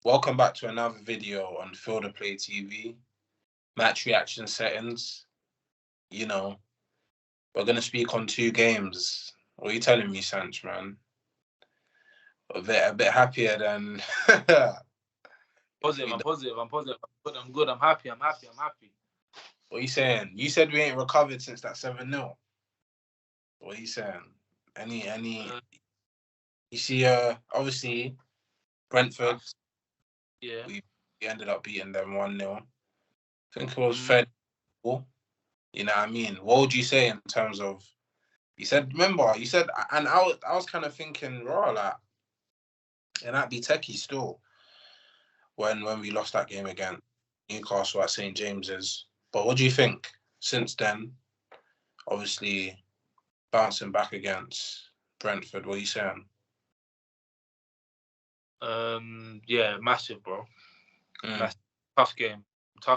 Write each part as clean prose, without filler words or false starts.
Welcome back to another video on Field of Play TV. Match reaction settings. You know, we're going to speak on two games. What are you telling me, Sanch, man? A bit happier than... Positive, I'm positive. I'm good. I'm happy. What are you saying? You said we ain't recovered since that 7-0. What are you saying? Any... You see, obviously, Brentford, Yeah. we ended up beating them 1-0. I think it was fair. You know what I mean? What would you say in terms of... You said, and I was kind of thinking, raw, like, it might be techie still when we lost that game against Newcastle at St. James's. But what do you think since then? Obviously, bouncing back against Brentford. What are you saying? Yeah, massive, bro. Massive. Tough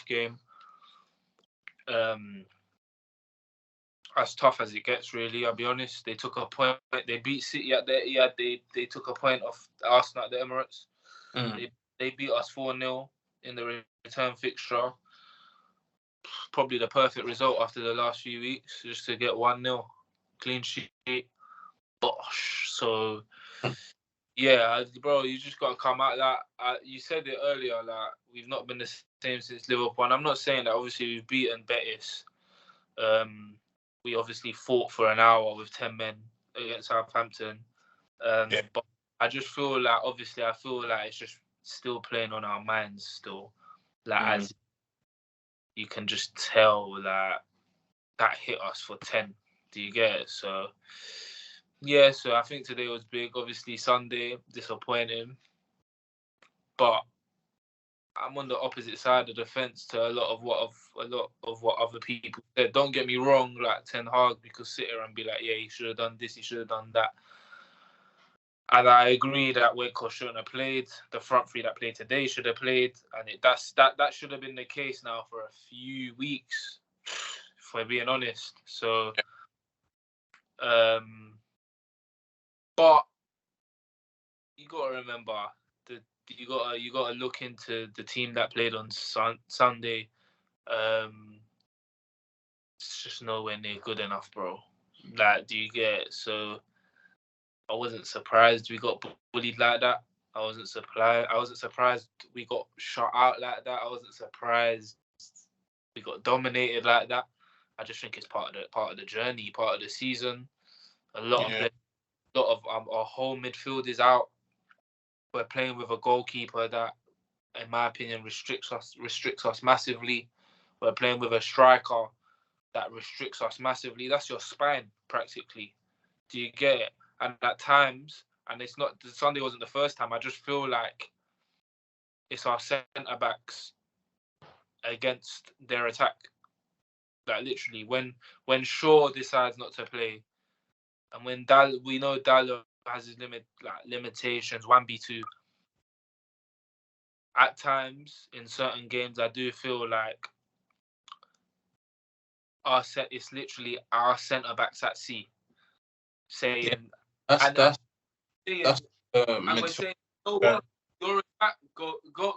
game. As tough as it gets, really. I'll be honest. They took a point. They beat City at the Etihad. They took a point off Arsenal at the Emirates. They beat us 4-0 in the return fixture. Probably the perfect result after the last few weeks, just to get 1-0 clean sheet. Bosh. So, yeah, bro, you just got to come out. Like you said it earlier, like we've not been the same since Liverpool. And I'm not saying that obviously we've beaten Betis. We obviously fought for an hour with 10 men against Southampton. But I just feel like, obviously, it's just still playing on our minds still. Like, as you can just tell that hit us for 10. Do you get it? So, yeah, so I think today was big. Obviously, Sunday, disappointing. But I'm on the opposite side of the fence to a lot of what other people said. Don't get me wrong, like Ten Hag, we could sit here and be like, yeah, he should have done this, he should have done that. And I agree that Weghorst shouldn't have played. The front three that played today should have played, and that should have been the case now for a few weeks, if we're being honest. So, but you got to remember you got to look into the team that played on Sunday. It's just nowhere near good enough, bro. Like, do you get it? So I wasn't surprised we got bullied like that. I wasn't surprised we got shot out like that. I wasn't surprised we got dominated like that. I just think it's part of the journey, part of the season. A lot of our whole midfield is out. We're playing with a goalkeeper that, in my opinion, restricts us massively. We're playing with a striker that restricts us massively. That's your spine, practically. Do you get it? And at times, and it's not, Sunday wasn't the first time, I just feel like it's our centre-backs against their attack. Like, literally, when Shaw decides not to play, and when we know Dallo has his limitations, 1v2. At times, in certain games, I do feel like it's literally our centre-backs at sea. Saying, we're saying, oh, what?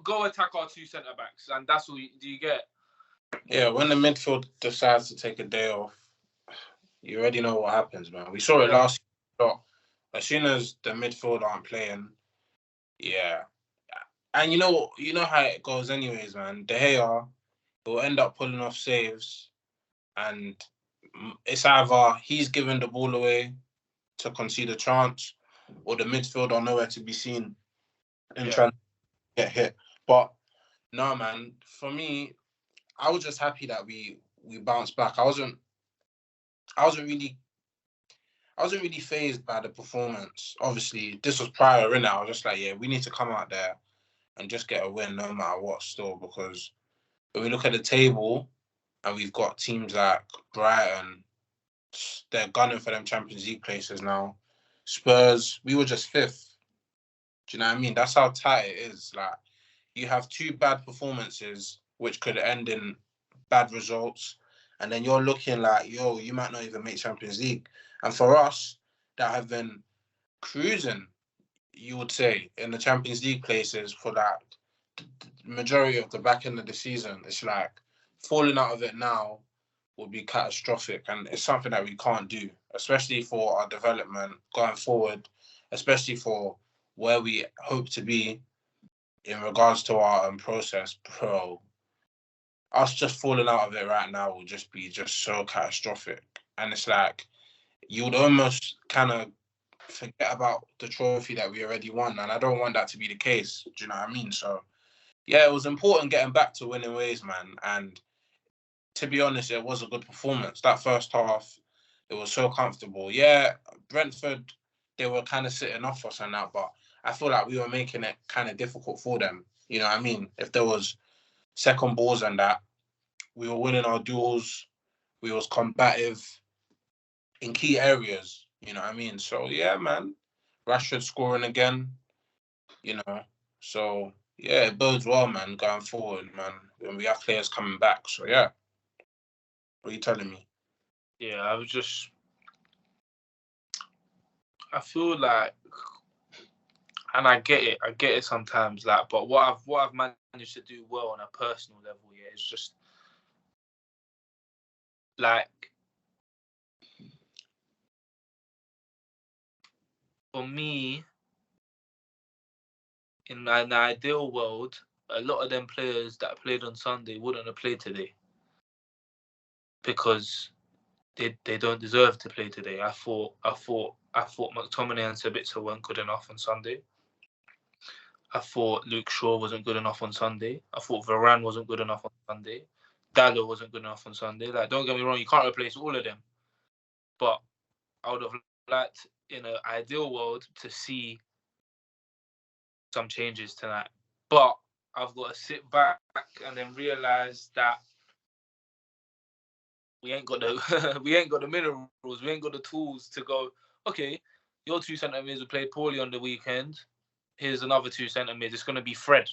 Go attack our two centre-backs, and that's what do you get? Yeah, when the midfield decides to take a day off, you already know what happens, man. We saw it last year. As soon as the midfield aren't playing, yeah. And you know how it goes anyways, man. De Gea will end up pulling off saves, and it's either he's giving the ball away to concede a chance, or the midfield are nowhere to be seen and trying to get hit. But no, man, for me, I was just happy that we bounced back. I wasn't really phased by the performance. Obviously, this was prior, innit? I was just like, yeah, we need to come out there and just get a win no matter what still, because when we look at the table and we've got teams like Brighton, they're gunning for them Champions League places now. Spurs, we were just 5th. Do you know what I mean? That's how tight it is. Like, you have two bad performances which could end in bad results, and then you're looking like, yo, you might not even make Champions League. And for us that have been cruising, you would say in the Champions League places for that majority of the back end of the season. It's like falling out of it now would be catastrophic, and it's something that we can't do, especially for our development going forward, especially for where we hope to be in regards to our process, bro. Us just falling out of it right now will just be just so catastrophic, and it's like you would almost kind of forget about the trophy that we already won, and I don't want that to be the case. Do you know what I mean? So yeah, it was important getting back to winning ways, man. And to be honest, it was a good performance. That first half, it was so comfortable. Yeah, Brentford, they were kind of sitting off us and that, but I feel like we were making it kind of difficult for them. You know what I mean? If there was second balls and that, we were winning our duels. We was combative in key areas. You know what I mean? So yeah, man. Rashford scoring again. You know, so yeah, it bodes well, man, going forward, man. When we have players coming back. So yeah. What are you telling me? Yeah, I feel like, and I get it sometimes, like, but what I've managed to do well on a personal level, yeah, is just like, for me, in an ideal world, a lot of them players that played on Sunday wouldn't have played today because they don't deserve to play today. I thought McTominay and Sabitzer weren't good enough on Sunday. I thought Luke Shaw wasn't good enough on Sunday. I thought Varane wasn't good enough on Sunday. Dallo wasn't good enough on Sunday. Like, don't get me wrong, you can't replace all of them. But I would have liked, in an ideal world, to see some changes tonight. But I've got to sit back and then realise that we ain't got the we ain't got the minerals, we ain't got the tools to go, okay, your 2 centre mids will play poorly on the weekend. Here's another 2 centre mids. It's gonna be Fred.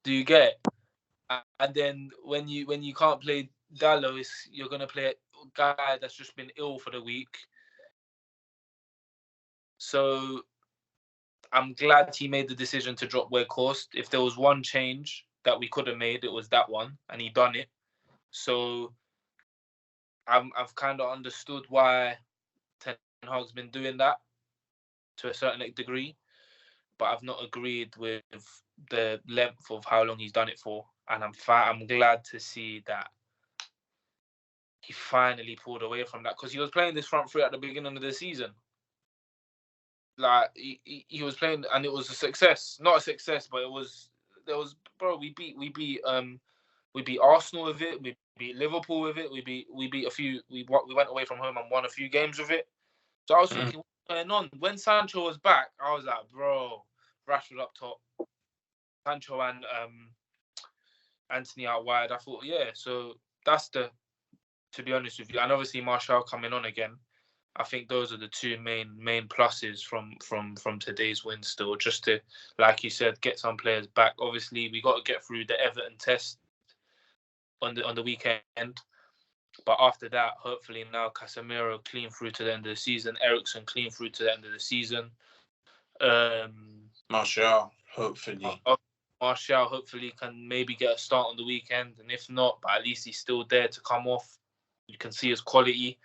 Do you get it? And then when you can't play Dallo, you're gonna play a guy that's just been ill for the week. So I'm glad he made the decision to drop Weghorst. If there was one change that we could have made, it was that one, and he done it. So I've kind of understood why Ten Hag's been doing that to a certain degree, but I've not agreed with the length of how long he's done it for. And I'm glad to see that he finally pulled away from that, because he was playing this front three at the beginning of the season. Like he was playing, and it was a success. Not a success, but bro. We beat Arsenal with it. We beat Liverpool with it. We beat a few. We went away from home and won a few games with it. So I was thinking, what's going on? When Sancho was back, I was like, bro, Rashford up top, Sancho and Anthony out wide. I thought, yeah. So that's to be honest with you, and obviously Martial coming on again. I think those are the two main pluses from today's win. Still, just to, like you said, get some players back. Obviously, we got to get through the Everton test on the weekend. But after that, hopefully now Casemiro clean through to the end of the season, Eriksen clean through to the end of the season. Martial, hopefully. Martial hopefully can maybe get a start on the weekend, and if not, but at least he's still there to come off. You can see his quality.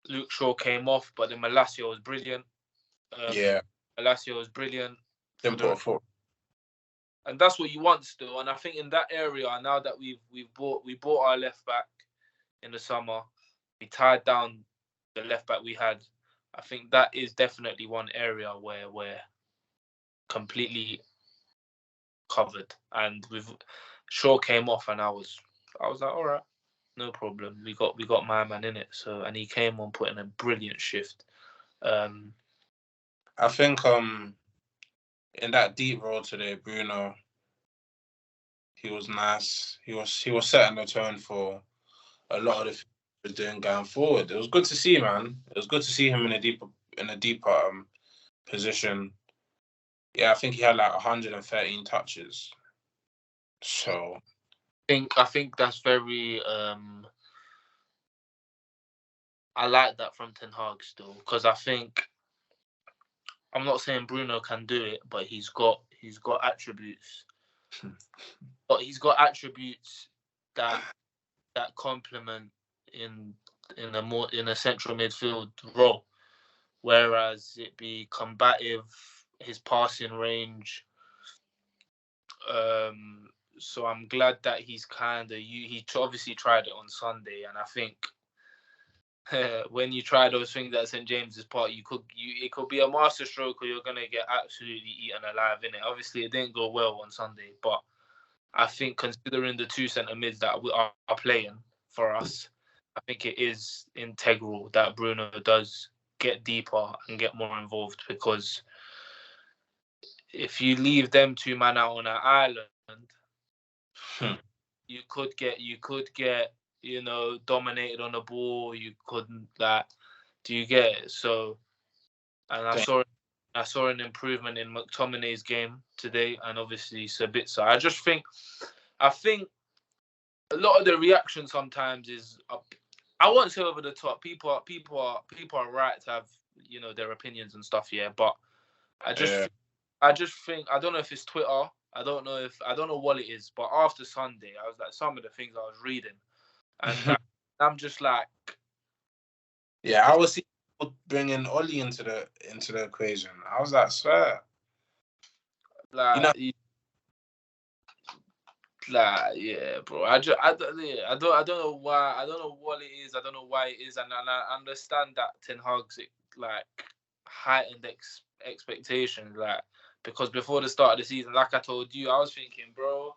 Luke Shaw came off, but then Malacia was brilliant. Malacia was brilliant. And that's what you want still. And I think in that area, now that we bought our left back in the summer, we tied down the left back we had. I think that is definitely one area where we're completely covered. And with Shaw came off, and I was like, all right, no problem. We got my man in it. So, and he came on putting a brilliant shift. I think in that deep role today, Bruno, he was nice. He was setting the tone for a lot of the things he was doing going forward. It was good to see, man. It was good to see him in a deeper position. Yeah, I think he had like 113 touches. So I think that's very I like that from Ten Hag still, because I think I'm not saying Bruno can do it, but he's got attributes. But he's got attributes that complement in a central midfield role. Whereas it be combative, his passing range. So I'm glad that he's he obviously tried it on Sunday, and I think when you try those things at St James's Park, it could be a masterstroke, or you're gonna get absolutely eaten alive in it. Obviously, it didn't go well on Sunday, but I think considering the two centre mids that are playing for us, I think it is integral that Bruno does get deeper and get more involved, because if you leave them two man out on an island, you could get dominated on the ball. You couldn't do you get it? So, and I saw an improvement in McTominay's game today, and obviously Sabitzer. I think a lot of the reaction sometimes is I won't say over the top. People are right to have their opinions and stuff. Yeah, but I just think I don't know if it's Twitter. I don't know what it is. But after Sunday, I was like, some of the things I was reading, and I'm just like, yeah, I was seeing people bringing Ollie into the equation. I was like, swear, like. Yeah, bro. I don't know why. I don't know what it is. I don't know why it is, and I understand that Ten Hag's heightened expectations, because before the start of the season, like I told you, I was thinking, bro,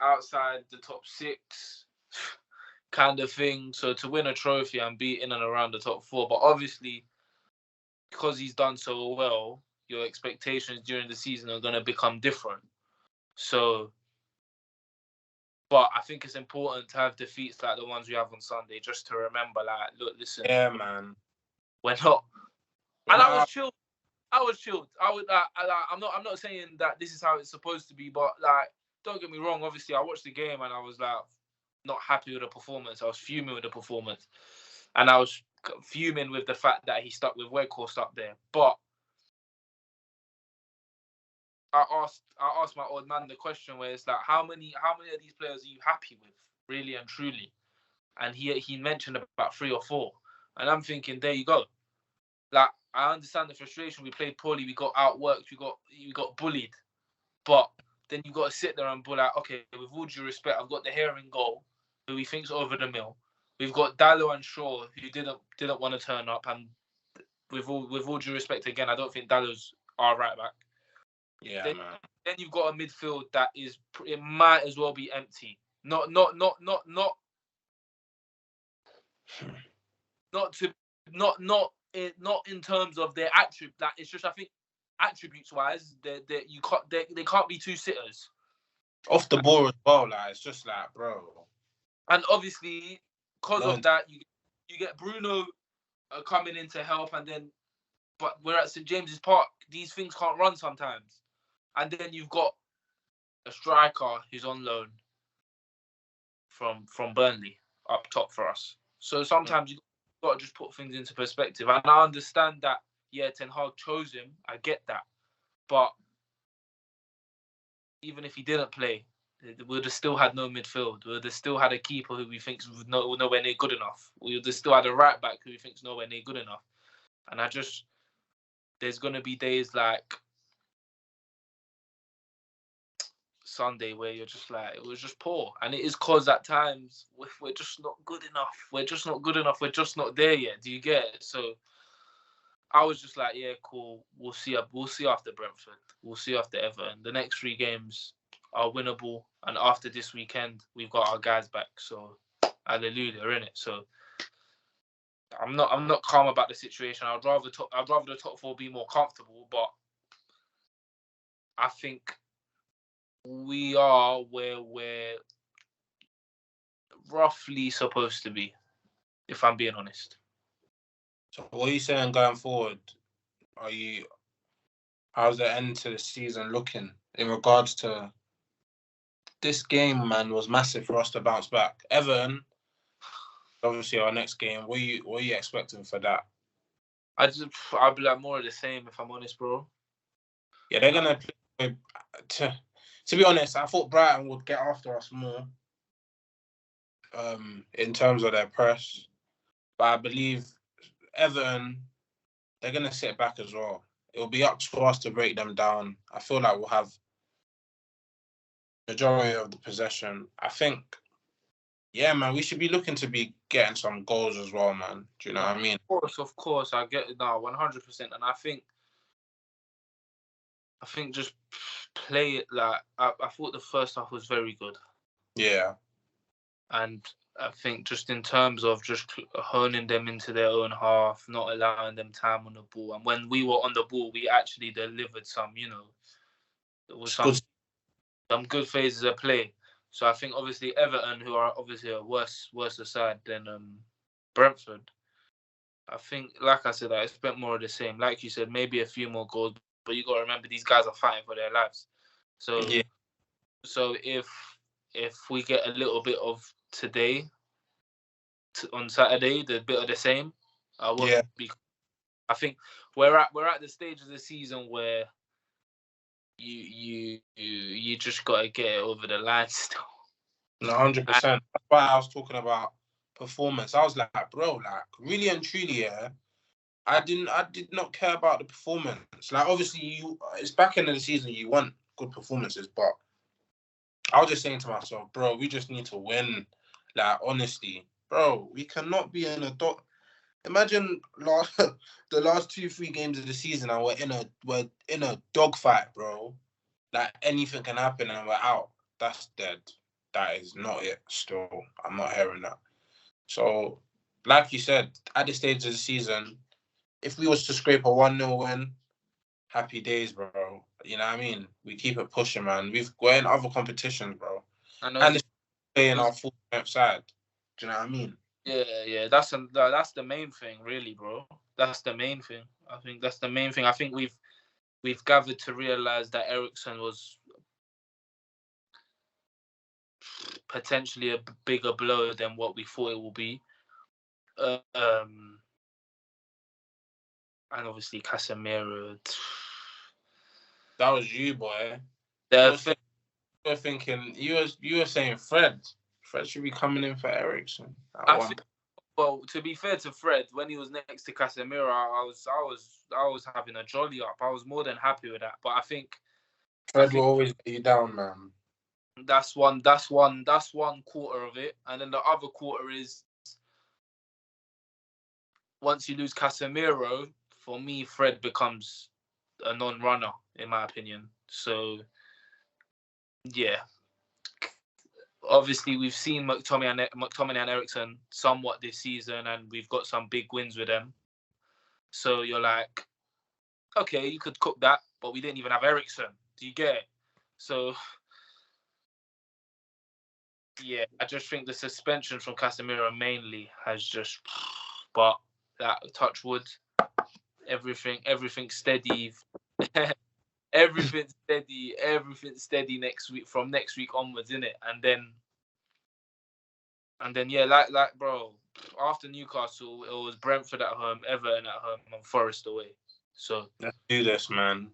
outside the top 6 kind of thing. So to win a trophy and be in and around the top 4, but obviously because he's done so well, your expectations during the season are going to become different. So. But I think it's important to have defeats like the ones we have on Sunday, just to remember, look, listen. Yeah, man. We're not. And I was chilled. I'm not saying that this is how it's supposed to be, but don't get me wrong. Obviously, I watched the game and I was not happy with the performance. I was fuming with the performance, and I was fuming with the fact that he stuck with Weghorst up there. But I asked my old man the question where it's how many of these players are you happy with, really and truly? And he mentioned about 3 or 4, and I'm thinking, there you go. I understand the frustration. We played poorly. We got outworked. We got bullied. But then you got to sit there and be like, okay, with all due respect, I've got the hair in goal, who he thinks over the mill. We've got Dallo and Shaw, who didn't want to turn up, and with all due respect, again, I don't think Dallo's our right back. Yeah, man. Then you've got a midfield that it might as well be empty. Not in terms of their attribute. It's just, I think, attributes wise, they can't be two sitters. Off the ball as well, it's just bro. And obviously, because of that, you get Bruno coming in to help, but we're at St James's Park. These things can't run sometimes. And then you've got a striker who's on loan from Burnley up top for us. So sometimes you've got to just put things into perspective. And I understand that, yeah, Ten Hag chose him. I get that. But even if he didn't play, we would have still had no midfield. We would have still had a keeper who we think is nowhere near good enough. We would have still had a right back who we think is nowhere near good enough. And there's going to be days like Sunday where you're just it was just poor. And it is because at times we're just not good enough. We're just not good enough. We're just not there yet. Do you get it? So I was just yeah, cool. We'll see after Brentford. We'll see after Everton. The next 3 games are winnable. And after this weekend, we've got our guys back. So hallelujah, innit? So I'm not calm about the situation. I'd rather the top 4 be more comfortable, but I think we are where we're roughly supposed to be, if I'm being honest. So what are you saying going forward? How's the end to the season looking in regards to this game, man? Was massive for us to bounce back. Everton, obviously our next game. What are you expecting for that? I'll be like more of the same if I'm honest, bro. Yeah, they're gonna play. To be honest, I thought Brighton would get after us more. In terms of their press, but I believe Everton, they're gonna sit back as well. It'll be up to us to break them down. I feel like we'll have majority of the possession. I think, yeah, man, we should be looking to be getting some goals as well, man. Do you know what I mean? Of course, I get it now, 100%. And I think just play it like I thought the first half was very good. Yeah. And I think just in terms of just honing them into their own half, not allowing them time on the ball. And when we were on the ball, we actually delivered some, there was some good phases of play. So I think obviously Everton, who are obviously a worse side than Brentford, I think, like I said, I expect more of the same. Like you said, maybe a few more goals, but you got to remember these guys are fighting for their lives. So, yeah. So if we get a little bit of today on Saturday, the bit of the same, I won't be. I think we're at the stage of the season where you just got to get it over the line still. 100%. That's why I was talking about performance. I was like, bro, like really and truly, yeah. I did not care about the performance. Like, obviously, it's back end of the season. You want good performances, but I was just saying to myself, bro, we just need to win. Like, honestly, bro, we cannot be in a dog. Imagine the last 2-3 games of the season, and we're in a dogfight, bro. Like, anything can happen, and we're out. That's dead. That is not it. Still, I'm not hearing that. So, like you said, at this stage of the season, if we was to scrape a 1-0 win, happy days, bro. You know what I mean? We keep it pushing, man. We're in other competitions, bro. And it's playing our full strength side. Do you know what I mean? Yeah. That's the main thing, really, bro. That's the main thing. I think that's the main thing. I think we've gathered to realize that Eriksen was potentially a bigger blow than what we thought it will be. And obviously Casemiro. That was you, boy. You were thinking. You were saying Fred. Fred should be coming in for Eriksen. Well, to be fair to Fred, when he was next to Casemiro, I was having a jolly up. I was more than happy with that. But I think Fred will always let you down, man. That's one quarter of it, and then the other quarter is once you lose Casemiro, for me, Fred becomes a non-runner, in my opinion. So, yeah. Obviously, we've seen McTominay and Eriksen somewhat this season, and we've got some big wins with them. So you're like, okay, you could cook that, but we didn't even have Eriksen. Do you get it? So, yeah, I just think the suspension from Casemiro mainly has just, but that touch wood, everything steady. Everything steady next week, from next week onwards, innit? And then yeah, like bro, after Newcastle, it was Brentford at home, Everton at home, and Forest away. So let's do this, man.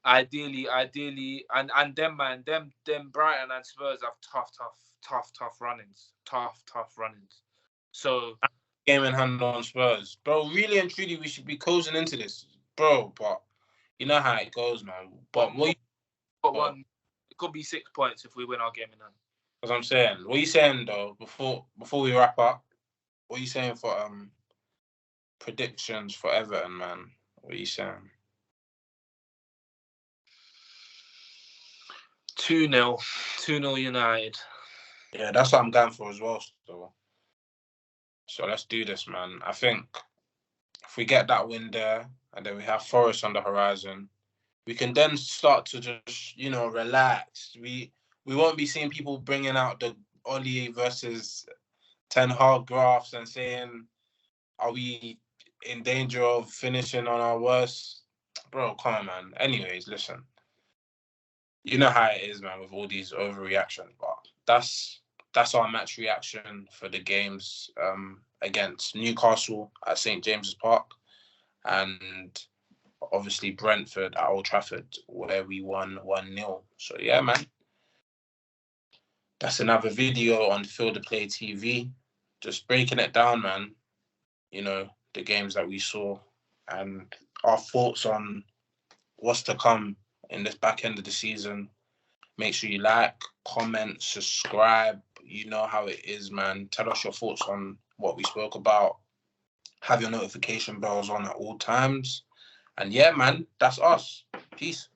Ideally, and them Brighton and Spurs have tough run-ins. Tough run-ins. So game in hand on Spurs. Bro, really and truly we should be coasting into this. Bro, but you know how it goes, man. But it could be 6 points if we win our game in hand. As I'm saying, what are you saying though? Before we wrap up, what are you saying for predictions for Everton, man? What are you saying? 2-0 United. Yeah, that's what I'm going for as well. So let's do this, man. I think if we get that win there, and then we have Forest on the horizon, we can then start to just, relax. We won't be seeing people bringing out the Oli versus Ten Hag graphs and saying, are we in danger of finishing on our worst? Bro, come on, man. Anyways, listen. You know how it is, man, with all these overreactions. But that's our match reaction for the games against Newcastle at St. James's Park. and obviously Brentford at Old Trafford, where we won 1-0. So yeah, man. That's another video on Field of Play TV. Just breaking it down, man. You know, the games that we saw and our thoughts on what's to come in this back end of the season. Make sure you like, comment, subscribe. You know how it is, man. Tell us your thoughts on what we spoke about. Have your notification bells on at all times. And yeah, man, that's us. Peace.